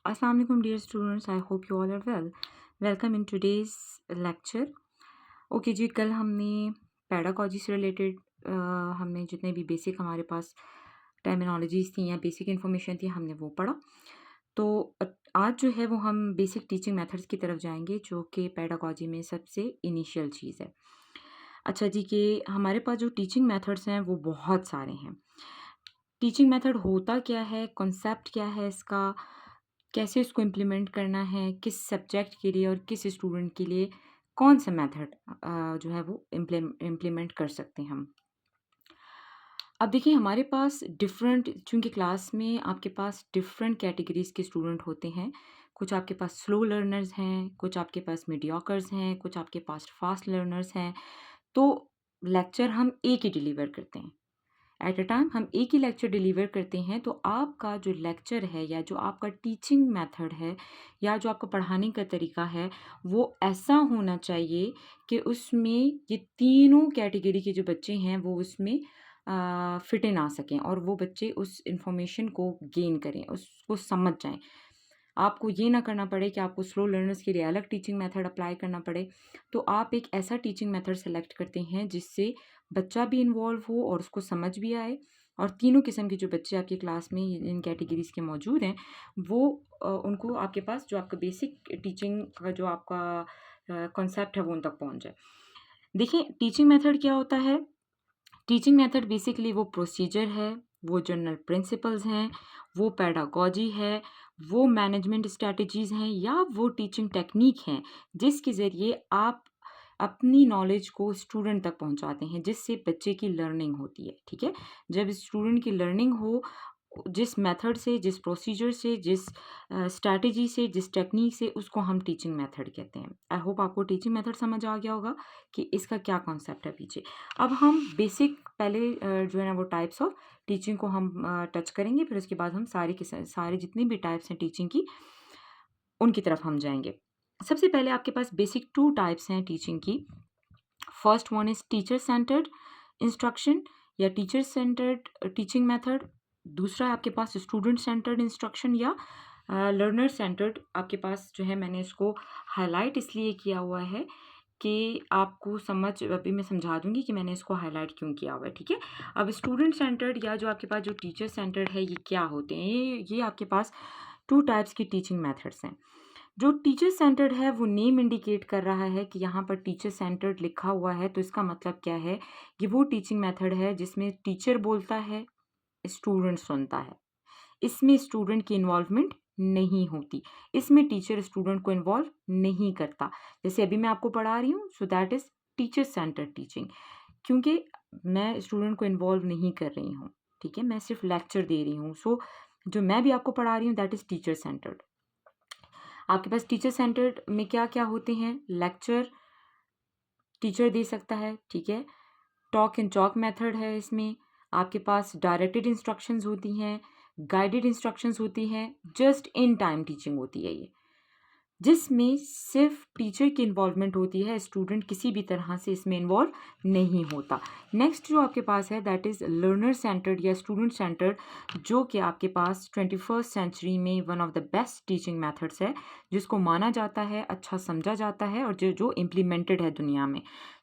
Assalamu alaikum dear students, I hope you all are well. Welcome in today's lecture. Okay जी, कल हमने pedagogy से related हमने जितने भी बेसिक हमारे पास टर्मिनोलॉजीज थी या बेसिक इन्फॉर्मेशन थी हमने वो पढ़ा। तो आज जो है वो हम बेसिक टीचिंग मेथड्स की तरफ जाएंगे जो कि पैडागॉजी में सबसे इनिशियल चीज़ है। अच्छा जी, कि हमारे पास जो टीचिंग मेथड्स हैं वो बहुत सारे हैं। टीचिंग मेथड होता क्या है, कॉन्सेप्ट क्या है इसका, कैसे इसको इम्प्लीमेंट करना है, किस सब्जेक्ट के लिए और किस स्टूडेंट के लिए कौन सा मेथड जो है वो इम्प्लीमेंट कर सकते हैं हम। अब देखिए हमारे पास डिफरेंट, चूंकि क्लास में आपके पास डिफरेंट कैटेगरीज के स्टूडेंट होते हैं। कुछ आपके पास स्लो लर्नर्स हैं, कुछ आपके पास मीडियोकर्स हैं, कुछ आपके पास फास्ट लर्नर्स हैं। तो लेक्चर हम एक ही डिलीवर करते हैं, एट अ टाइम हम एक ही लेक्चर डिलीवर करते हैं। तो आपका जो लेक्चर है या जो आपका टीचिंग मेथड है या जो आपका पढ़ाने का तरीका है वो ऐसा होना चाहिए कि उसमें ये तीनों कैटेगरी के जो बच्चे हैं वो उसमें फिट इन आ सकें और वो बच्चे उस इंफॉर्मेशन को गेन करें, उसको समझ जाएं। आपको ये ना करना पड़े कि आपको स्लो लर्नर्स के लिए अलग टीचिंग मेथड अप्लाई करना पड़े। तो आप एक ऐसा टीचिंग मेथड सेलेक्ट करते हैं जिससे बच्चा भी इन्वॉल्व हो और उसको समझ भी आए, और तीनों किस्म के जो बच्चे आपकी क्लास में इन कैटेगरीज के मौजूद हैं वो उनको आपके पास जो आपका बेसिक टीचिंग का जो आपका कॉन्सेप्ट है वो उन तक पहुंच जाए। देखिए टीचिंग मेथड क्या होता है। टीचिंग मेथड बेसिकली वो प्रोसीजर है, वो जनरल प्रिंसिपल्स हैं, वो पैडागॉजी है, वो मैनेजमेंट स्ट्रेटजीज हैं या वो टीचिंग टेक्निक हैं जिसके ज़रिए आप अपनी नॉलेज को स्टूडेंट तक पहुंचाते हैं जिससे बच्चे की लर्निंग होती है। ठीक है, जब स्टूडेंट की लर्निंग हो जिस मेथड से, जिस प्रोसीजर से, जिस स्ट्रैटेजी से, जिस टेक्निक से, उसको हम टीचिंग मेथड कहते हैं। आई होप आपको टीचिंग मेथड समझ आ गया होगा कि इसका क्या कॉन्सेप्ट है पीछे। अब हम बेसिक पहले जो है ना वो टाइप्स ऑफ टीचिंग को हम टच करेंगे, फिर उसके बाद हम सारे जितने भी टाइप्स हैं टीचिंग की उनकी तरफ हम जाएंगे। सबसे पहले आपके पास बेसिक 2 टाइप्स हैं टीचिंग की। First one is teacher centred instruction या टीचर सेंटर्ड टीचिंग मेथड। दूसरा है आपके पास स्टूडेंट सेंटर्ड इंस्ट्रक्शन या लर्नर सेंटर्ड। आपके पास जो है मैंने इसको हाईलाइट इसलिए किया हुआ है कि आपको समझ, अभी मैं समझा दूंगी कि मैंने इसको हाईलाइट क्यों किया हुआ है। ठीक है, अब स्टूडेंट सेंटर्ड या जो आपके पास जो टीचर सेंटर्ड है ये क्या होते हैं। ये आपके पास 2 टाइप्स की टीचिंग मेथड्स हैं। जो टीचर सेंटर्ड है वो नेम इंडिकेट कर रहा है कि यहाँ पर टीचर सेंटर्ड लिखा हुआ है, तो इसका मतलब क्या है कि वो टीचिंग मेथड है जिसमें टीचर बोलता है, स्टूडेंट सुनता है। इसमें स्टूडेंट की इन्वॉल्वमेंट नहीं होती, इसमें टीचर स्टूडेंट को इन्वॉल्व नहीं करता। जैसे अभी मैं आपको पढ़ा रही हूँ, so that is teacher centred teaching, क्योंकि मैं स्टूडेंट को इन्वॉल्व नहीं कर रही हूँ। ठीक है, मैं सिर्फ लेक्चर दे रही हूँ। सो जो मैं भी आपको पढ़ा रही हूँ दैट इज टीचर सेंटर्ड। आपके पास टीचर सेंटर्ड में क्या क्या होते हैं। लेक्चर टीचर दे सकता है, ठीक है। टॉक एंड टॉक मेथड है, इसमें आपके पास डायरेक्टेड इंस्ट्रक्शंस होती हैं, गाइडेड इंस्ट्रक्शंस होती हैं, जस्ट इन टाइम टीचिंग होती है ये, जिसमें सिर्फ टीचर की इन्वॉल्वमेंट होती है, स्टूडेंट किसी भी तरह से इसमें इन्वॉल्व नहीं होता। नेक्स्ट जो आपके पास है दैट इज़ लर्नर सेंटर्ड या स्टूडेंट सेंटर्ड, जो कि आपके पास 21st सेंचुरी में one of the best teaching methods है, जिसको माना जाता है, अच्छा समझा जाता है और जो जो इम्प्लीमेंटेड है दुनिया में।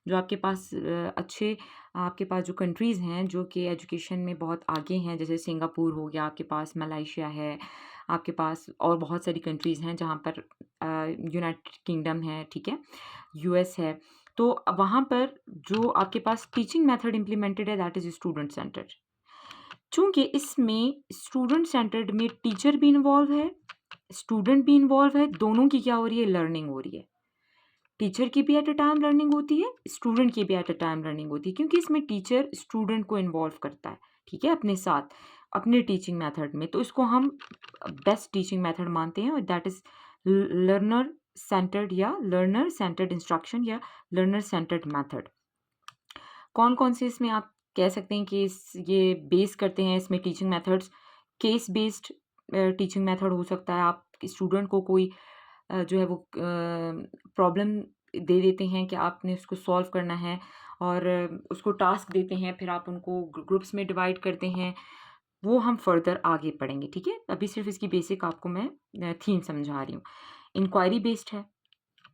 जो आपके पास अच्छे आपके पास जो कंट्रीज़ हैं जो कि एजुकेशन में बहुत आगे हैं, जैसे सिंगापुर हो गया, आपके पास मलाइशिया है, आपके पास और बहुत सारी कंट्रीज़ हैं जहाँ पर यूनाइटेड किंगडम है, ठीक है, यूएस है। तो वहाँ पर जो आपके पास टीचिंग मेथड इम्प्लीमेंटेड है दैट इज़ स्टूडेंट सेंटर्ड। चूँकि इसमें स्टूडेंट सेंटर्ड में टीचर भी इन्वॉल्व है, स्टूडेंट भी इन्वॉल्व है, दोनों की क्या हो रही है, लर्निंग हो रही है। टीचर की भी एट अ टाइम लर्निंग होती है, स्टूडेंट की भी एट अ टाइम लर्निंग होती है, क्योंकि इसमें टीचर स्टूडेंट को इन्वॉल्व करता है, ठीक है, अपने साथ, अपने टीचिंग मेथड में। तो इसको हम बेस्ट टीचिंग मेथड मानते हैं और दैट इज लर्नर सेंटर्ड या लर्नर सेंटर्ड इंस्ट्रक्शन या लर्नर सेंटर्ड मेथड। कौन कौन से इसमें आप कह सकते हैं कि ये बेस करते हैं इसमें teaching methods. Case based teaching method हो सकता है, आप स्टूडेंट को कोई जो है वो प्रॉब्लम दे देते हैं कि आपने उसको सॉल्व करना है और उसको टास्क देते हैं, फिर आप उनको ग्रुप्स में डिवाइड करते हैं, वो हम फर्दर आगे पढ़ेंगे, ठीक है? अभी सिर्फ इसकी बेसिक आपको मैं थीम समझा रही हूँ। इंक्वायरी बेस्ड है,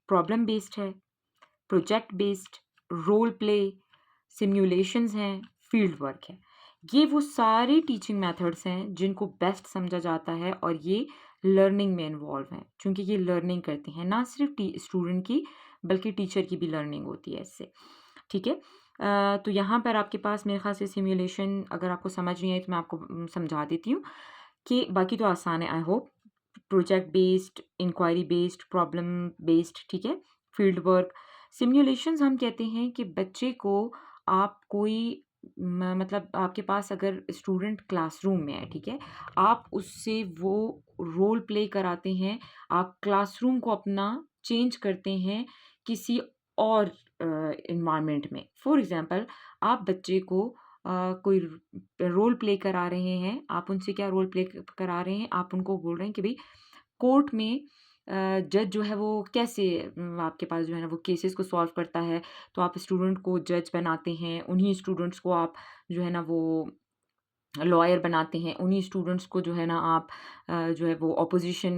प्रॉब्लम बेस्ड है, project based, role play, simulations हैं, फील्ड वर्क है। ये वो सारे टीचिंग मेथड्स हैं जिनको बेस्ट समझा जाता है और ये लर्निंग में इन्वॉल्व हैं, क्योंकि ये लर्निंग करते हैं, ना सिर्फ स्टूडेंट की बल्कि टीचर की भी लर्निंग होती है इससे, ठीक है? तो यहाँ पर आपके पास मेरे ख्याल से सिमुलेशन अगर आपको समझ नहीं आई तो मैं आपको समझा देती हूँ कि बाकी तो आसान है I hope. Project based, inquiry based, problem based, ठीक है? फील्ड वर्क, सिमुलेशंस हम कहते हैं कि बच्चे को आप कोई मतलब आपके पास अगर स्टूडेंट क्लासरूम में है, ठीक है? आप उससे वो रोल प्ले कराते हैं, आप क्लासरूम को अपना चेंज करते हैं किसी और एनवायरनमेंट में। फॉर एग्ज़ाम्पल आप बच्चे को कोई रोल प्ले करा रहे हैं, आप उनसे क्या रोल प्ले करा रहे हैं? आप उनको बोल रहे हैं कि भई कोर्ट में जज जो है वो कैसे आपके पास जो है ना वो केसेस को सॉल्व करता है, तो आप स्टूडेंट को जज बनाते हैं, उन्हीं स्टूडेंट्स को आप जो है ना वो लॉयर बनाते हैं, उन्हीं स्टूडेंट्स को जो है ना आप जो है वो ऑपोजिशन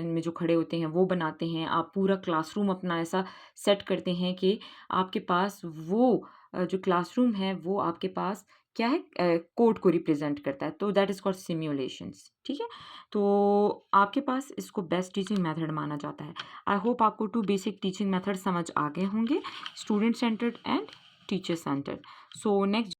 में जो खड़े होते हैं वो बनाते हैं। आप पूरा क्लासरूम अपना ऐसा सेट करते हैं कि आपके पास वो जो क्लासरूम है वो आपके पास क्या है कोर्ट को रिप्रेजेंट करता है। तो दैट इज़ कॉल्ड सिमुलेशंस, ठीक है? तो आपके पास इसको बेस्ट टीचिंग मेथड माना जाता है। आई होप आपको 2 बेसिक टीचिंग मेथड समझ आ गए होंगे, student centred and teacher centred. So next